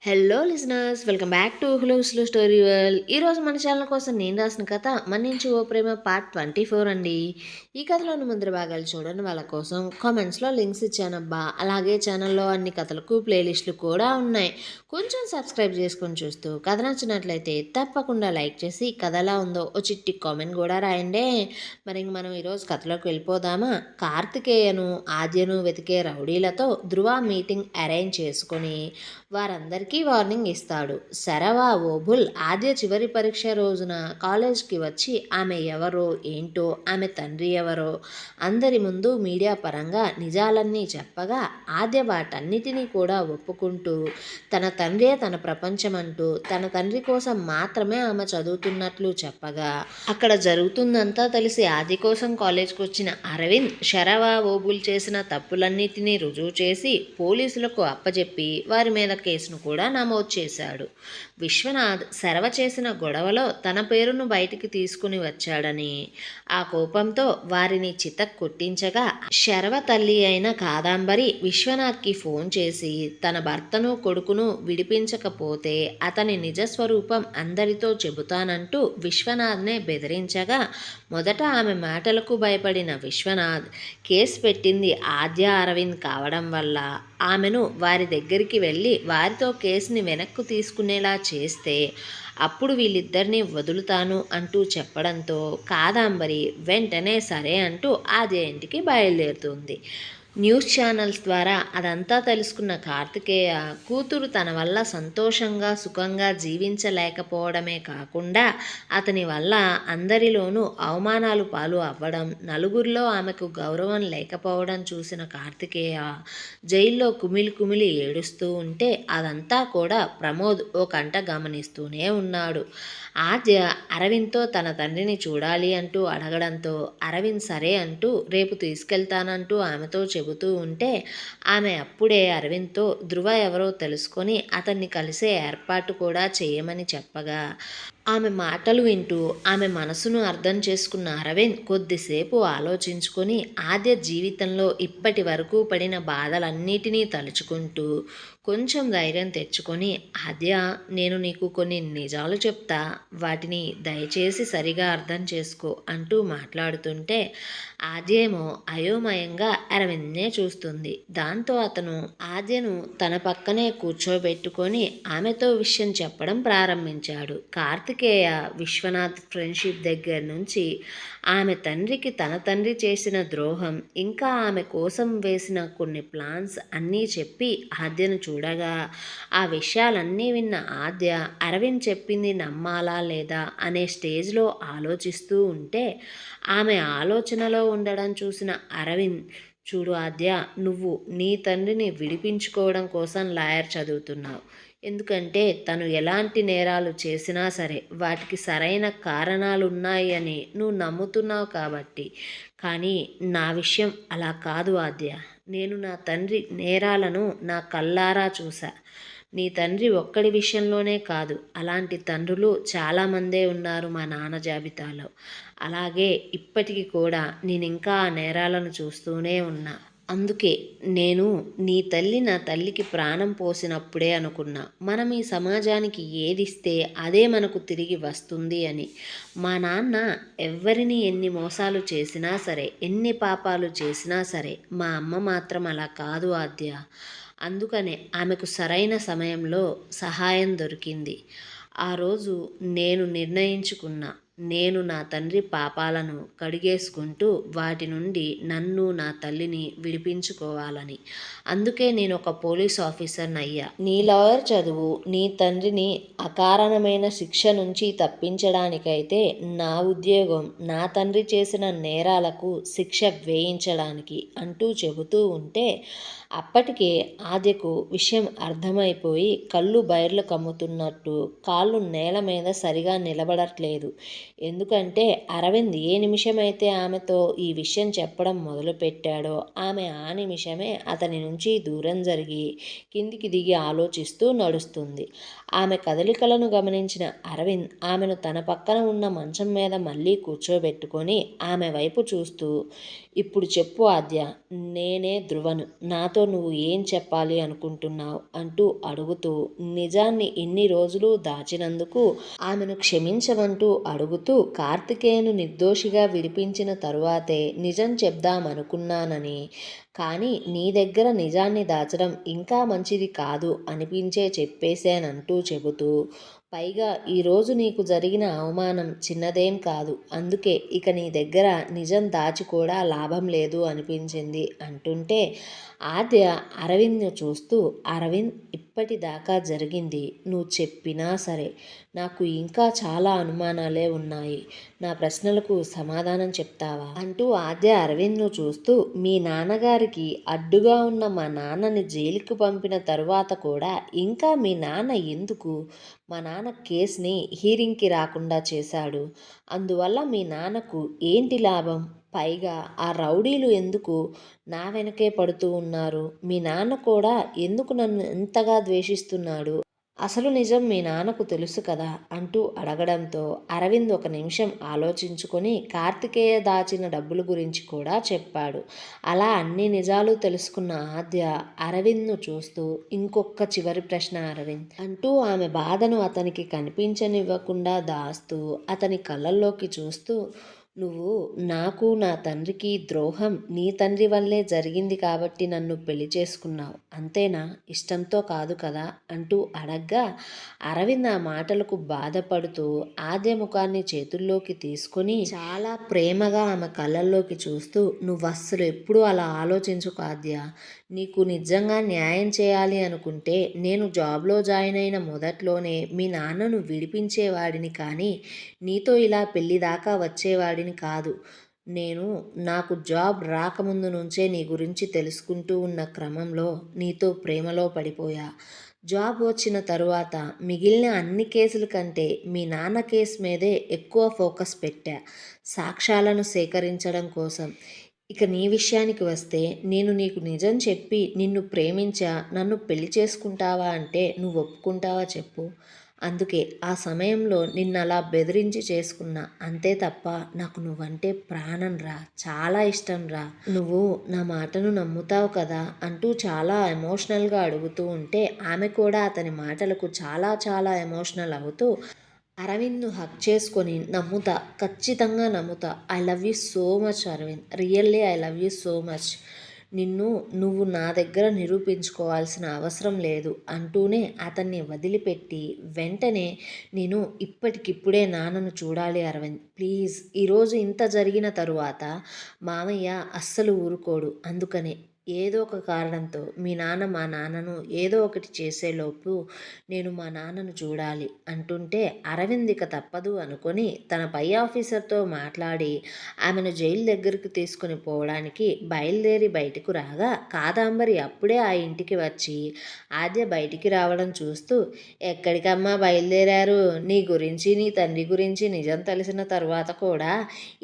Hello listeners, welcome back to hello slow story world. ఈరోజు మన channel కోసం నేను రాసిన కథ మన్నించి ఓ ప్రేమ పార్ట్ 24 అండి. ఈ కథలోని ముందర భాగాలు చూడండి, వాళ్ళ కోసం కామెంట్స్లో లింక్స్ ఇచ్చానబ్బా. అలాగే ఛానల్లో అన్ని కథలకు ప్లేలిస్టులు కూడా ఉన్నాయి. కొంచెం సబ్స్క్రైబ్ చేసుకొని చూస్తూ కథ నచ్చినట్లయితే తప్పకుండా లైక్ చేసి కథ ఎలా ఉందో ఓ చిట్టి కామెంట్ కూడా రాయండి. మరి మనం ఈరోజు కథలోకి వెళ్ళిపోదామా? కార్తికేయను ఆద్యను వెతికే రౌడీలతో ధృవ మీటింగ్ అరేంజ్ చేసుకొని వారందరికీ వార్నింగ్ ఇస్తాడు. శరవ ఓబుల్ ఆద్య చివరి పరీక్ష రోజున కాలేజ్కి వచ్చి ఆమె ఎవరో ఏంటో, ఆమె తండ్రి ఎవరో అందరి ముందు మీడియా పరంగా నిజాలన్నీ చెప్పగా ఆద్య వాటన్నిటినీ కూడా ఒప్పుకుంటూ తన తండ్రే తన ప్రపంచమంటూ తన తండ్రి కోసం మాత్రమే ఆమె చదువుతున్నట్లు చెప్పగా అక్కడ జరుగుతుందంతా తెలిసి ఆద్య కోసం కాలేజ్కి వచ్చిన అరవింద్ శరవ ఓబుల్ చేసిన తప్పులన్నిటినీ రుజువు చేసి పోలీసులకు అప్పచెప్పి వారి మీద కేసును కూడా నమోదు చేశాడు. విశ్వనాథ్ శరవ చేసిన గొడవలో తన పేరును బయటికి తీసుకుని వచ్చాడని ఆ కోపంతో వారిని కొట్టించగా శరవ తల్లి అయిన కాదంబరి విశ్వనాథ్కి ఫోన్ చేసి తన భర్తను కొడుకును విడిపించకపోతే అతని నిజస్వరూపం అందరితో చెబుతానంటూ విశ్వనాథ్నే బెదిరించగా మొదట ఆమె మాటలకు భయపడిన విశ్వనాథ్ కేసు పెట్టింది ఆద్య అరవింద్ కావడం వల్ల ఆమెను వారి దగ్గరికి వెళ్ళి వారితో కేసుని వెనక్కు తీసుకునేలా చేస్తే అప్పుడు వీళ్ళిద్దరినీ వదులుతాను అంటూ చెప్పడంతో కాదంబరి వెంటనే సరే అంటూ ఆద్య ఇంటికి బయలుదేరుతుంది. న్యూస్ ఛానల్స్ ద్వారా అదంతా తెలుసుకున్న కార్తికేయ కూతురు తన వల్ల సంతోషంగా సుఖంగా జీవించలేకపోవడమే కాకుండా అతని వల్ల అందరిలోనూ అవమానాలు పాలు అవ్వడం, నలుగురిలో ఆమెకు గౌరవం లేకపోవడం చూసిన కార్తికేయ జైల్లో కుమిలి కుమిలి ఏడుస్తూ ఉంటే అదంతా కూడా ప్రమోద్ ఓ కంట గమనిస్తూనే ఉన్నాడు. ఆద్య అరవింద్తో తన తండ్రిని చూడాలి అంటూ అడగడంతో అరవింద్ సరే అంటూ రేపు తీసుకెళ్తానంటూ ఆమెతో చెబుతూ ఉంటే ఆమె అప్పుడే అరవింద్తో ధృవ ఎవరో తెలుసుకొని అతన్ని కలిసే ఏర్పాటు కూడా చేయమని చెప్పగా ఆమె మాటలు వింటూ ఆమె మనసును అర్థం చేసుకున్న అరవింద్ కొద్దిసేపు ఆలోచించుకొని ఆద్య జీవితంలో ఇప్పటి వరకు పడిన బాధలన్నిటినీ తలుచుకుంటూ కొంచెం ధైర్యం తెచ్చుకొని ఆద్య, నేను నీకు కొన్ని నిజాలు చెప్తా, వాటిని దయచేసి సరిగా అర్థం చేసుకో అంటూ మాట్లాడుతుంటే ఆద్యేమో అయోమయంగా అరవింద్నే చూస్తుంది. దాంతో అతను ఆద్యను తన పక్కనే కూర్చోబెట్టుకొని ఆమెతో విషయం చెప్పడం ప్రారంభించాడు. కార్తికేయ విశ్వనాథ్ ఫ్రెండ్షిప్ దగ్గర నుంచి ఆమె తండ్రికి తన తండ్రి చేసిన ద్రోహం, ఇంకా ఆమె కోసం వేసిన కొన్ని ప్లాన్స్ అన్నీ చెప్పి ఆద్యను చూడగా ఆ విషయాలన్నీ విన్న ఆద్య అరవింద్ చెప్పింది నమ్మాలా లేదా అనే స్టేజ్లో ఆలోచిస్తూ ఉంటే ఆమె ఆలోచనలో ఉండడం చూసిన అరవింద్, చూడు ఆద్య, నువ్వు నీ తండ్రిని విడిపించుకోవడం కోసం లాయర్ చదువుతున్నావు. ఎందుకంటే తను ఎలాంటి నేరాలు చేసినా సరే వాటికి సరైన కారణాలు ఉన్నాయి అని నువ్వు నమ్ముతున్నావు కాబట్టి. కానీ నా విషయం అలా కాదు ఆద్య. నేను నా తండ్రి నేరాలను నా కళ్ళారా చూసా. నీ తండ్రి ఒక్కడి విషయంలోనే కాదు, అలాంటి తండ్రులు చాలామందే ఉన్నారు మా నాన్న జాబితాలో. అలాగే ఇప్పటికి కూడా నేను ఇంకా ఆ నేరాలను చూస్తూనే ఉన్నా. అందుకే నేను నీ తల్లి నా తల్లికి ప్రాణం పోసినప్పుడే అనుకున్నా, మనం ఈ సమాజానికి ఏదిస్తే అదే మనకు తిరిగి వస్తుంది అని. మా నాన్న ఎవ్వరిని ఎన్ని మోసాలు చేసినా సరే, ఎన్ని పాపాలు చేసినా సరే, మా అమ్మ మాత్రం అలా కాదు ఆద్య. అందుకనే ఆమెకు సరైన సమయంలో సహాయం దొరికింది. ఆ రోజు నేను నిర్ణయించుకున్నా, నేను నా తండ్రి పాపాలను కడిగేసుకుంటూ వాటి నుండి నన్ను నా తల్లిని విడిపించుకోవాలని. అందుకే నేను ఒక పోలీస్ ఆఫీసర్ని అయ్యా. నీ లాయర్ చదువు నీ తండ్రిని అకారణమైన శిక్ష నుంచి తప్పించడానికైతే, నా ఉద్యోగం నా తండ్రి చేసిన నేరాలకు శిక్ష వేయించడానికి అంటూ చెబుతూ ఉంటే అప్పటికే ఆద్యకు విషయం అర్థమైపోయి కళ్ళు బైర్లు కమ్ముతున్నట్టు కాళ్ళు నేల మీద సరిగా నిలబడట్లేదు. ఎందుకంటే అరవింద్ ఏ నిమిషమైతే ఆమెతో ఈ విషయం చెప్పడం మొదలుపెట్టాడో ఆమె ఆ నిమిషమే అతని నుంచి దూరం జరిగి కిందికి దిగి ఆలోచిస్తూ నడుస్తుంది. ఆమె కదలికలను గమనించిన అరవింద్ ఆమెను తన పక్కన ఉన్న మంచం మీద మళ్ళీ కూర్చోబెట్టుకొని ఆమె వైపు చూస్తూ, ఇప్పుడు చెప్పు ఆద్య, నేనే ధ్రువను, నాతో నువ్వు ఏం చెప్పాలి అనుకుంటున్నావు అంటూ అడుగుతూ, నిజాన్ని ఇన్ని రోజులు దాచినందుకు ఆమెను క్షమించమంటూ అడుగుతూ, కార్తికేయను నిర్దోషిగా విడిపించిన తరువాతే నిజం చెప్దామనుకున్నానని, కానీ నీ దగ్గర నిజాన్ని దాచడం ఇంకా మంచిది కాదు అనిపించే చెప్పేశానంటూ చెబుతూ, పైగా ఈరోజు నీకు జరిగిన అవమానం చిన్నదేం కాదు, అందుకే ఇక నీ దగ్గర నిజం దాచి కూడా లాభం లేదు అనిపించింది అంటుంటే, ఆద్య అరవింద్ను చూస్తూ, అరవింద్, ఇప్పటిదాకా జరిగింది నువ్వు చెప్పినా సరే నాకు ఇంకా చాలా అనుమానాలే ఉన్నాయి, నా ప్రశ్నలకు సమాధానం చెప్తావా అంటూ ఆద్య అరవింద్ను చూస్తూ, మీ నాన్నగారికి అడ్డుగా ఉన్న మా నాన్నని జైలుకు పంపిన తరువాత కూడా ఇంకా మీ నాన్న ఎందుకు మా నాన్న కేసుని హీరింగ్కి రాకుండా చేశాడు, అందువల్ల మీ నాన్నకు ఏంటి లాభం, పైగా ఆ రౌడీలు ఎందుకు నా వెనకే పడుతూ ఉన్నారు, మీ నాన్న కూడా ఎందుకు నన్ను ఎంతగా ద్వేషిస్తున్నాడు, అసలు నిజం మీ నాన్నకు తెలుసు కదా అంటూ అడగడంతో అరవింద్ ఒక నిమిషం ఆలోచించుకొని కార్తికేయ దాచిన డబ్బుల గురించి కూడా చెప్పాడు. అలా అన్ని నిజాలు తెలుసుకున్న ఆద్య అరవింద్ను చూస్తూ, ఇంకొక చివరి ప్రశ్న అరవింద్ అంటూ ఆమె బాధను అతనికి కనిపించనివ్వకుండా దాస్తూ అతని కళ్ళల్లోకి చూస్తూ, నువ్వు నాకు నా తండ్రికి ద్రోహం నీ తండ్రి వల్లే జరిగింది కాబట్టి నన్ను పెళ్లి చేసుకున్నావు అంతేనా, ఇష్టంతో కాదు కదా అంటూ అడగ్గా అరవింద్ ఆ మాటలకు బాధపడుతూ ఆద్య ముఖాన్ని చేతుల్లోకి తీసుకొని చాలా ప్రేమగా ఆమె కళ్ళల్లోకి చూస్తూ, నువ్వు అస్సలు ఎప్పుడూ అలా ఆలోచించుకు ఆద్య, నీకు నిజంగా న్యాయం చేయాలి అనుకుంటే నేను జాబ్లో జాయిన్ అయిన మొదట్లోనే మీ నాన్నను విడిపించేవాడిని, కానీ నీతో ఇలా పెళ్లి దాకా వచ్చేవాడిని కాదు. నేను నాకు జాబ్ రాకముందు నుంచే నీ గురించి తెలుసుకుంటూ ఉన్న క్రమంలో నీతో ప్రేమలో పడిపోయా. జాబ్ వచ్చిన తరువాత మిగిలిన అన్ని కేసుల కంటే మీ నాన్న కేసు మీదే ఎక్కువ ఫోకస్ పెట్టా, సాక్ష్యాలను సేకరించడం కోసం. ఇక నీ విషయానికి వస్తే నేను నీకు నిజం చెప్పి నిన్ను ప్రేమించా, నన్ను పెళ్లి చేసుకుంటావా అంటే నువ్వు ఒప్పుకుంటావా చెప్పు. అందుకే ఆ సమయంలో నిన్నలా బెదిరించి చేసుకున్నా, అంతే తప్ప నాకు నువ్వంటే ప్రాణం రా, చాలా ఇష్టం రా, నువ్వు నా మాటను నమ్ముతావు కదా అంటూ చాలా ఎమోషనల్గా అడుగుతూ ఉంటే ఆమె కూడా అతని మాటలకు చాలా చాలా ఎమోషనల్ అవుతూ అరవింద్ను హక్ చేసుకొని, నమ్ముతా, ఖచ్చితంగా నమ్ముతా, I love you so much Arvind, really I love you so much, నిన్ను నువ్వు నా దగ్గర నిరూపించుకోవాల్సిన అవసరం లేదు అంటూనే అతన్ని వదిలిపెట్టి వెంటనే, నేను ఇప్పటికిప్పుడే నాన్నను చూడాలి అరవింద్, ప్లీజ్, ఈరోజు ఇంత జరిగిన తరువాత మామయ్య అస్సలు ఊరుకోడు, అందుకనే ఏదో ఒక కారణంతో మీ నాన్న మా నాన్నను ఏదో ఒకటి చేసేలోపు నేను మా నాన్నను చూడాలి అంటుంటే అరవింద్ ఇక తప్పదు అనుకొని తన పై ఆఫీసర్తో మాట్లాడి ఆమెను జైలు దగ్గరకు తీసుకుని పోవడానికి బయలుదేరి బయటకు రాగా కాదాంబరి అప్పుడే ఆ ఇంటికి వచ్చి ఆద్య బయటికి రావడం చూస్తూ, ఎక్కడికమ్మా బయలుదేరారు, నీ గురించి నీ తండ్రి గురించి నిజం తెలిసిన తర్వాత కూడా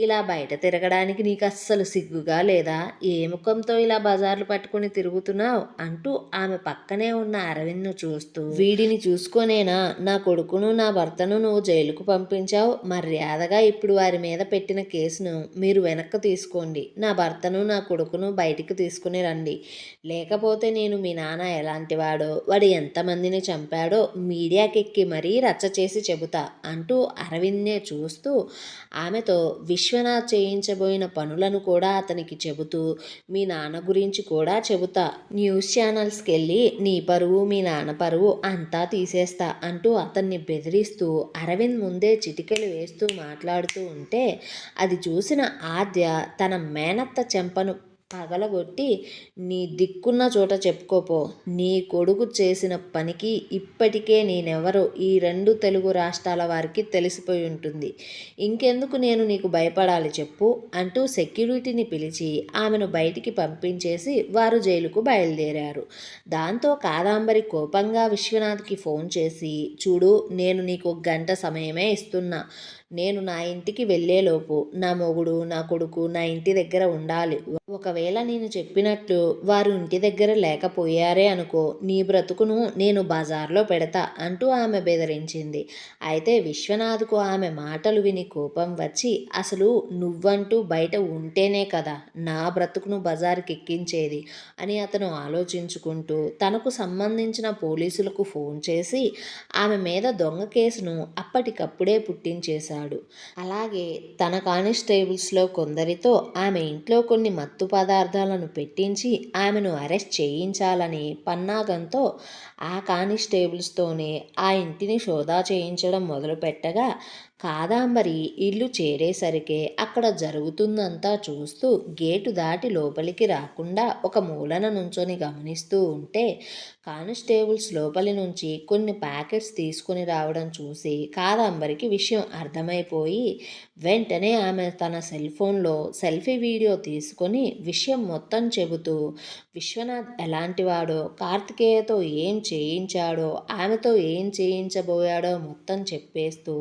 ఇలా బయట తిరగడానికి నీకు అస్సలు సిగ్గుగా లేదా, ఏ ముఖంతో ఇలా బజార్లు పట్టుకుని తిరుగుతున్నావు అంటూ ఆమె పక్కనే ఉన్న అరవింద్ను చూస్తూ, వీడిని చూసుకొనేనా నా కొడుకును నా భర్తను నువ్వు జైలుకు పంపించావు, మర్యాదగా ఇప్పుడు వారి మీద పెట్టిన కేసును మీరు వెనక్కి తీసుకోండి, నా భర్తను నా కొడుకును బయటికి తీసుకుని రండి, లేకపోతే నేను మీ నాన్న ఎలాంటివాడో, వాడు ఎంతమందిని చంపాడో మీడియాకెక్కి మరీ రచ్చ చేసి చెబుతా అంటూ అరవింద్నే చూస్తూ ఆమెతో విశ్వనాథ్ చేయించబోయిన పనులను కూడా అతనికి చెబుతూ, మీ నాన్న గురించి కూడా చెబుతా, న్యూస్ ఛానల్స్కి వెళ్ళి నీ పరువు మీ నాన్న పరువు అంతా తీసేస్తా అంటూ అతన్ని బెదిరిస్తూ అరవింద్ ముందే చిటికెలు వేస్తూ మాట్లాడుతూ ఉంటే అది చూసిన ఆద్య తన మేనత్త చెంపను పగలగొట్టి, నీ దిక్కున్న చోట చెప్పుకోపో, నీ కొడుకు చేసిన పనికి ఇప్పటికే నేనెవరో ఈ 2 తెలుగు రాష్ట్రాల వారికి తెలిసిపోయి ఉంటుంది, ఇంకెందుకు నేను నీకు భయపడాలి చెప్పు అంటూ సెక్యూరిటీని పిలిచి ఆమెను బయటికి పంపించేసి వారు జైలుకు బయలుదేరారు. దాంతో కాదాంబరి కోపంగా విశ్వనాథ్కి ఫోన్ చేసి, చూడు, నేను నీకు 1 గంట సమయమే ఇస్తున్నా, నేను నా ఇంటికి వెళ్ళేలోపు నా మొగుడు, నా కొడుకు నా ఇంటి దగ్గర ఉండాలి. ఒకవేళ నేను చెప్పినట్లు వారు ఇంటి దగ్గర లేకపోయారే అనుకో, నీ బ్రతుకును నేను బజార్లో పెడతా అంటూ ఆమె బెదిరించింది. అయితే విశ్వనాథ్కు ఆమె మాటలు విని కోపం వచ్చి, అసలు నువ్వంటూ బయట ఉంటేనే కదా నా బ్రతుకును బజార్కి ఎక్కించేది అని అతను ఆలోచించుకుంటూ తనకు సంబంధించిన పోలీసులకు ఫోన్ చేసి ఆమె మీద దొంగ కేసును అప్పటికప్పుడే పుట్టించేశాడు. అలాగే తన కానిస్టేబుల్స్లో కొందరితో ఆమె ఇంట్లో కొన్ని మత్తు పదార్థాలను పెట్టించి ఆమెను అరెస్ట్ చేయించాలని పన్నాగంతో ఆ కానిస్టేబుల్స్తోనే ఆ ఇంటిని సోదా చేయించడం మొదలుపెట్టగా, కాదాంబరి ఇల్లు చేరేసరికే అక్కడ జరుగుతుందంతా చూస్తూ గేటు దాటి లోపలికి రాకుండా ఒక మూలన నుంచొని గమనిస్తూ ఉంటే, కానిస్టేబుల్స్ లోపలి నుంచి కొన్ని ప్యాకెట్స్ తీసుకుని రావడం చూసి కాదాంబరికి విషయం అర్థమైపోయి వెంటనే ఆమె తన సెల్ ఫోన్లో సెల్ఫీ వీడియో తీసుకొని విషయం మొత్తం చెబుతూ విశ్వనాథ్ ఎలాంటివాడో, కార్తికేయతో ఏం చేయించాడో, ఆమెతో ఏం చేయించబోయాడో మొత్తం చెప్పేస్తూ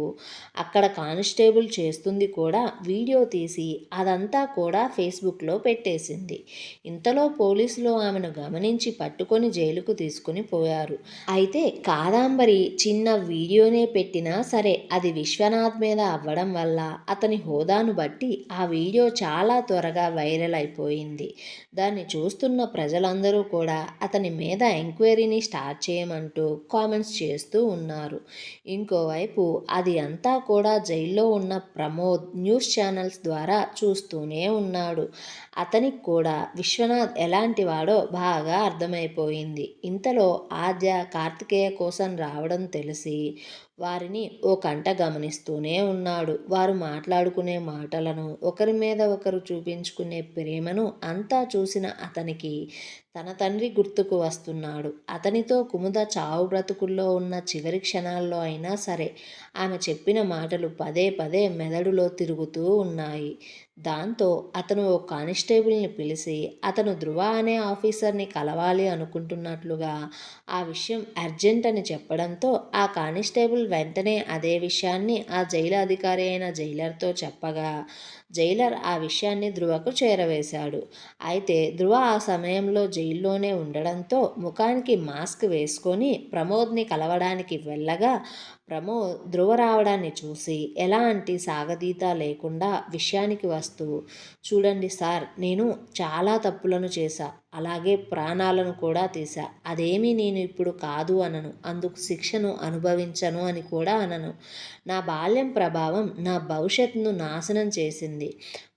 అక్కడ కానిస్టేబుల్ చేస్తుంది కూడా వీడియో తీసి అదంతా కూడా ఫేస్బుక్లో పెట్టేసింది. ఇంతలో పోలీసులు ఆమెను గమనించి పట్టుకొని జైలుకు తీసుకుని పోయారు. అయితే కాదాంబరి చిన్న వీడియోనే పెట్టినా సరే అది విశ్వనాథ్ మీద అవ్వడం వల్ల అతని హోదాను బట్టి ఆ వీడియో చాలా త్వరగా వైరల్ అయిపోయింది. దాన్ని చూస్తున్న ప్రజలందరూ కూడా అతని మీద ఎంక్వైరీని స్టార్ట్ చేయమంటూ కామెంట్స్ చేస్తూ ఉన్నారు. ఇంకోవైపు అది అంతా కూడా జైల్లో ఉన్న ప్రమోద్ న్యూస్ ఛానల్స్ ద్వారా చూస్తూనే ఉన్నాడు. అతనికి కూడా విశ్వనాథ్ ఎలాంటివాడో బాగా అర్థమైపోయింది. ఇంతలో ఆద్య కార్తికేయ కోసం రావడం తెలిసి వారిని ఓ కంట గమనిస్తూనే ఉన్నాడు. వారు మాట్లాడుకునే మాటలను, ఒకరి మీద ఒకరు చూపించుకునే ప్రేమను అంతా చూసిన అతనికి తన తండ్రి గుర్తుకు వస్తున్నాడు. అతనితో కుముద చావు బ్రతుకుల్లో ఉన్న చివరి క్షణాల్లో అయినా సరే ఆమె చెప్పిన మాటలు పదే పదే మెదడులో తిరుగుతూ ఉన్నాయి. దాంతో అతను ఓ కానిస్టేబుల్ని పిలిచి అతను ధృవ అనే ఆఫీసర్ని కలవాలి అనుకుంటున్నట్లుగా ఆ విషయం అర్జెంట్ అని చెప్పడంతో ఆ కానిస్టేబుల్ వెంటనే అదే విషయాన్ని ఆ జైలు అధికారి అయిన జైలర్తో చెప్పగా జైలర్ ఆ విషయాన్ని ధృవకు చేరవేశాడు. అయితే ధృవ ఆ సమయంలో జైల్లోనే ఉండడంతో ముఖానికి మాస్క్ వేసుకొని ప్రమోద్ని కలవడానికి వెళ్ళగా ప్రమోద్ ధృవ రావడాన్ని చూసి ఎలాంటి సాగదీత లేకుండా విషయానికి వస్తూ, చూడండి సార్, నేను చాలా తప్పులను చేశా, అలాగే ప్రాణాలను కూడా తీశా. అదేమీ నేను ఇప్పుడు కాదు అనను, అందుకు శిక్షను అనుభవించను అని కూడా అనను. నా బాల్యం ప్రభావం నా భవిష్యత్తును నాశనం చేసింది.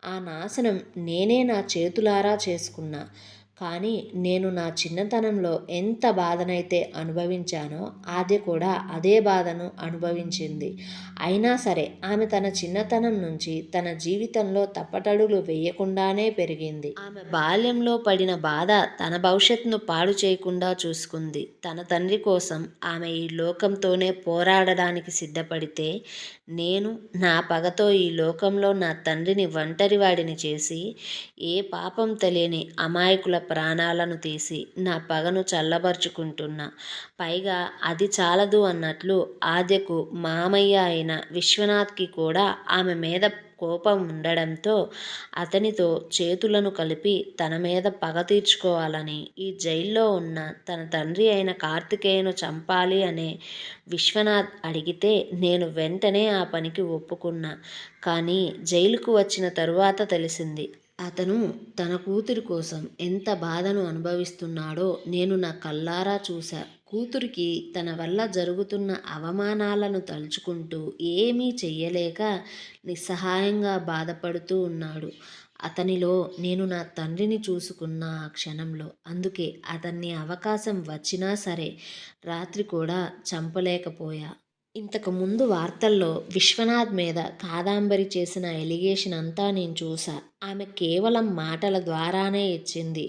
ఆ నాశనం నేనే నా చేతులారా చేసుకున్నా. కానీ నేను నా చిన్నతనంలో ఎంత బాధనైతే అనుభవించానో ఆద్య కూడా అదే బాధను అనుభవించింది. అయినా సరే ఆమె తన చిన్నతనం నుంచి తన జీవితంలో తప్పటడుగులు వేయకుండానే పెరిగింది. ఆమె బాల్యంలో పడిన బాధ తన భవిష్యత్తును పాడు చేయకుండా చూసుకుంది. తన తండ్రి కోసం ఆమె ఈ లోకంతోనే పోరాడడానికి సిద్ధపడితే నేను నా పగతో ఈ లోకంలో నా తండ్రిని ఒంటరివాడిని చేసి ఏ పాపం తెలియని అమాయకుల ప్రాణాలను తీసి నా పగను చల్లబరుచుకుంటున్నా. పైగా అది చాలదు అన్నట్లు ఆద్యకు మామయ్య అయిన విశ్వనాథ్కి కూడా ఆమె మీద కోపం ఉండడంతో అతనితో చేతులను కలిపి తన మీద పగ తీర్చుకోవాలని ఈ జైల్లో ఉన్న తన తండ్రి అయిన కార్తికేయను చంపాలి అనే విశ్వనాథ్ అడిగితే నేను వెంటనే ఆ పనికి ఒప్పుకున్నా. కానీ జైలుకు వచ్చిన తరువాత తెలిసింది అతను తన కూతురి కోసం ఎంత బాధను అనుభవిస్తున్నాడో నేను నా కళ్ళారా చూశా. కూతురికి తన వల్ల జరుగుతున్న అవమానాలను తలుచుకుంటూ ఏమీ చెయ్యలేక నిస్సహాయంగా బాధపడుతూ ఉన్నాడు. అతనిలో నేను నా తండ్రిని చూసుకున్న ఆ క్షణంలో. అందుకే అతన్ని అవకాశం వచ్చినా సరే రాత్రి కూడా చంపలేకపోయా. ఇంతకు ముందు వార్తల్లో విశ్వనాథ్ మీద కాదాంబరి చేసిన ఎలిగేషన్ అంతా నేను చూసా. ఆమె కేవలం మాటల ద్వారానే ఇచ్చింది.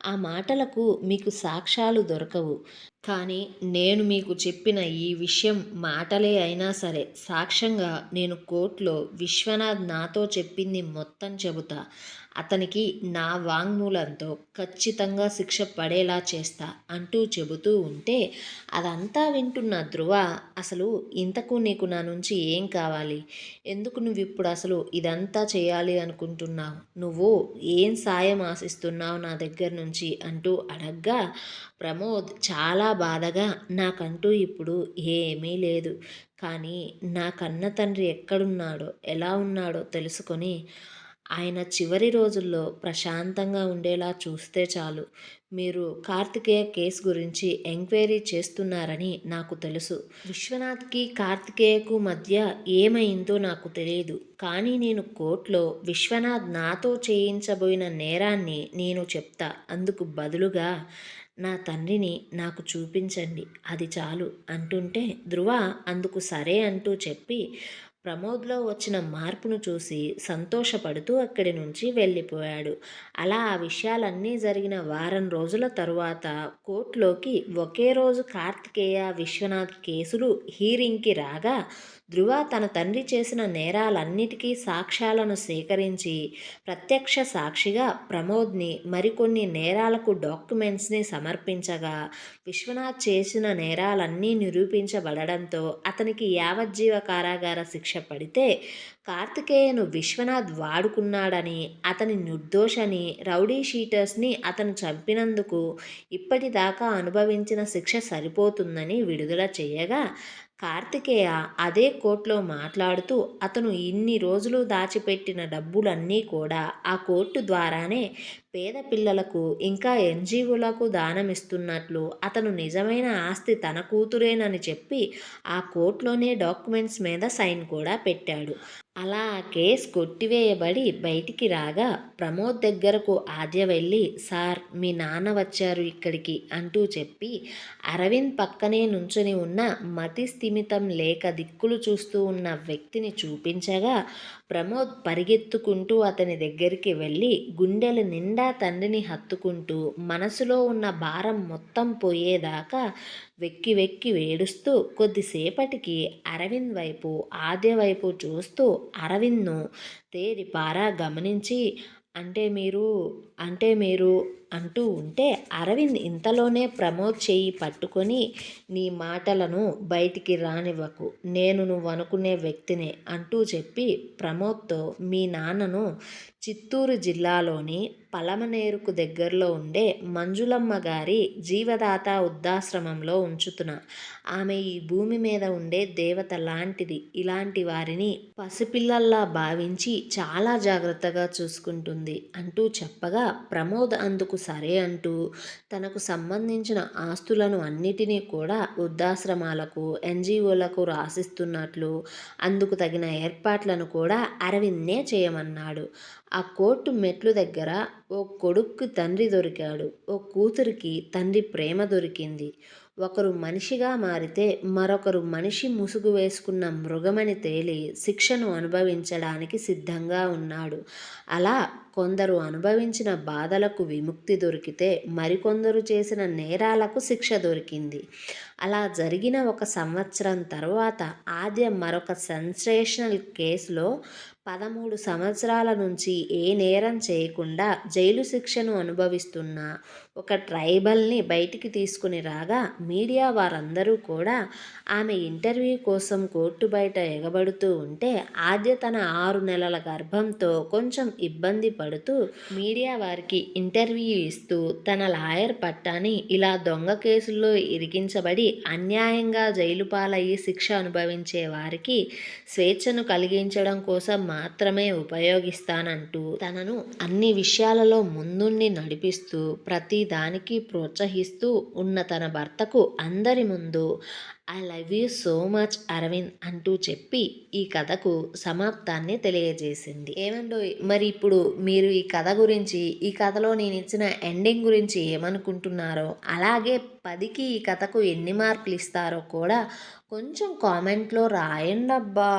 ఆ మాటలకు మీకు సాక్ష్యాలు దొరకవు. కానీ నేను మీకు చెప్పిన ఈ విషయం మాటలే అయినా సరే, సాక్ష్యంగా నేను కోర్టులో విశ్వనాథ్ నాతో చెప్పింది మొత్తం చెబుతా. అతనికి నా వాంగ్మూలంతో ఖచ్చితంగా శిక్ష పడేలా చేస్తా అంటూ చెబుతూ ఉంటే, అదంతా వింటున్న ధ్రువ, అసలు ఇంతకు నీకు నా నుంచి ఏం కావాలి? ఎందుకు నువ్విప్పుడు అసలు ఇదంతా చేయాలి అనుకుంటున్నావు? నువ్వు ఏం సాయం ఆశిస్తున్నావు నా దగ్గర నుంచి అంటూ అడగ్గా, ప్రమోద్ చాలా బాధగా, నాకంటూ ఇప్పుడు ఏమీ లేదు. కానీ నా కన్న తండ్రి ఎక్కడున్నాడో, ఎలా ఉన్నాడో తెలుసుకొని ఆయన చివరి రోజుల్లో ప్రశాంతంగా ఉండేలా చూస్తే చాలు. మీరు కార్తికేయ కేసు గురించి ఎంక్వైరీ చేస్తున్నారని నాకు తెలుసు. విశ్వనాథ్కి కార్తికేయకు మధ్య ఏమైందో నాకు తెలియదు. కానీ నేను కోర్టులో విశ్వనాథ్ నాతో చేయించబోయిన నేరాన్ని నేను చెప్తా. అందుకు బదులుగా నా తండ్రిని నాకు చూపించండి, అది చాలు అంటుంటే, ధ్రువ అందుకు సరే అంటూ చెప్పి ప్రమోద్లో వచ్చిన మార్పును చూసి సంతోషపడుతూ అక్కడి నుంచి వెళ్ళిపోయాడు. అలా ఆ విషయాలన్నీ జరిగిన వారం రోజుల తరువాత కోర్టులోకి ఒకే రోజు కార్తికేయ, విశ్వనాథ్ కేసులు హీరింగ్కి రాగా, ధ్రువ తన తండ్రి చేసిన నేరాలన్నిటికీ సాక్ష్యాలను సేకరించి ప్రత్యక్ష సాక్షిగా ప్రమోద్ని మరికొన్ని నేరాలకు డాక్యుమెంట్స్ని సమర్పించగా, విశ్వనాథ్ చేసిన నేరాలన్నీ నిరూపించబడడంతో అతనికి యావజ్జీవ కారాగార శిక్ష పడితే, కార్తికేయను విశ్వనాథ్ వాడుకున్నాడని, అతని నిర్దోషని, రౌడీ షీటర్స్ని అతను చంపినందుకు ఇప్పటిదాకా అనుభవించిన శిక్ష సరిపోతుందని విడుదల చేయగా, కార్తికేయ అదే కోర్టులో మాట్లాడుతూ అతను ఇన్ని రోజులు దాచిపెట్టిన డబ్బులన్నీ కూడా ఆ కోర్టు ద్వారానే పేద పిల్లలకు ఇంకా ఎన్జీఓలకు దానమిస్తున్నట్లు, అతను నిజమైన ఆస్తి తన కూతురేనని చెప్పి ఆ కోర్టులోనే డాక్యుమెంట్స్ మీద సైన్ కూడా పెట్టాడు. అలా ఆ కేసు కొట్టివేయబడి బయటికి రాగా, ప్రమోద్ దగ్గరకు ఆద్య వెళ్ళి, సార్ మీ నాన్న వచ్చారు ఇక్కడికి అంటూ చెప్పి అరవింద్ పక్కనే నుంచుని ఉన్న మతి స్థిమితం లేక దిక్కులు చూస్తూ ఉన్న వ్యక్తిని చూపించగా, ప్రమోద్ పరిగెత్తుకుంటూ అతని దగ్గరికి వెళ్ళి గుండెల నిండా తండ్రిని హత్తుకుంటూ మనసులో ఉన్న భారం మొత్తం పోయేదాకా వెక్కి వెక్కి వేడుస్తూ కొద్దిసేపటికి అరవింద్ వైపు, ఆద్య వైపు చూస్తూ అరవింద్ను తేరిపారా గమనించి, అంటే మీరు అంటూ ఉంటే, అరవింద్ ఇంతలోనే ప్రమోద్ చెయ్యి పట్టుకొని, నీ మాటలను బయటికి రానివ్వకు, నేను నువ్వనుకునే వ్యక్తినే అంటూ చెప్పి ప్రమోద్తో, మీ నాన్నను చిత్తూరు జిల్లాలోని పలమనేరుకు దగ్గరలో ఉండే మంజులమ్మ గారి జీవదాత వృద్ధాశ్రమంలో ఉంచుతున్నా. ఆమె ఈ భూమి మీద ఉండే దేవత లాంటిది. ఇలాంటి వారిని పసిపిల్లల్లా భావించి చాలా జాగ్రత్తగా చూసుకుంటుంది అంటూ చెప్పగా, ప్రమోద్ అందుకు సరే అంటూ తనకు సంబంధించిన ఆస్తులను అన్నిటినీ కూడా వృద్ధాశ్రమాలకు, ఎన్జీఓలకు రాసిస్తున్నట్లు, అందుకు తగిన ఏర్పాట్లను కూడా అరవింద్నే చేయమన్నాడు. ఆ కోర్టు మెట్లు దగ్గర ఓ కొడుక్కి తండ్రి దొరికాడు, ఓ కూతురికి తండ్రి ప్రేమ దొరికింది. ఒకరు మనిషిగా మారితే మరొకరు మనిషి ముసుగు వేసుకున్న మృగమని తేలి శిక్షను అనుభవించడానికి సిద్ధంగా ఉన్నాడు. అలా కొందరు అనుభవించిన బాధలకు విముక్తి దొరికితే మరికొందరు చేసిన నేరాలకు శిక్ష దొరికింది. అలా జరిగిన 1 సంవత్సరం తరువాత ఆద్య మరొక సెన్సేషనల్ కేసులో 13 సంవత్సరాల నుంచి ఏ నేరం చేయకుండా జైలు శిక్షను అనుభవిస్తున్న ఒక ట్రైబల్ని బయటికి తీసుకుని రాగా, మీడియా వారందరూ కూడా ఆమె ఇంటర్వ్యూ కోసం కోర్టు బయట ఎగబడుతూ ఉంటే, ఆద్య తన 6 నెలల గర్భంతో కొంచెం ఇబ్బంది పడుతూ మీడియా వారికి ఇంటర్వ్యూ ఇస్తూ తన లాయర్ పట్టాని ఇలా దొంగ కేసుల్లో ఇరికించబడి అన్యాయంగా జైలు పాలయ్యి శిక్ష అనుభవించే వారికి స్వేచ్ఛను కలిగించడం కోసం మాత్రమే ఉపయోగిస్తానంటూ తనను అన్ని విషయాలలో ముందుండి నడిపిస్తూ ప్రతి దానికి ప్రోత్సహిస్తూ ఉన్న తన భర్తకు అందరి ముందు I love you so much Arvind అంటూ చెప్పి ఈ కథకు సమాప్తాన్ని తెలియజేసింది. ఏమండోయ్, మరి ఇప్పుడు మీరు ఈ కథ గురించి, ఈ కథలో నేను ఇచ్చిన ఎండింగ్ గురించి ఏమనుకుంటున్నారో, అలాగే 10కి ఈ కథకు ఎన్ని మార్కులు ఇస్తారో కూడా కొంచెం కామెంట్లో రాయండి అబ్బా.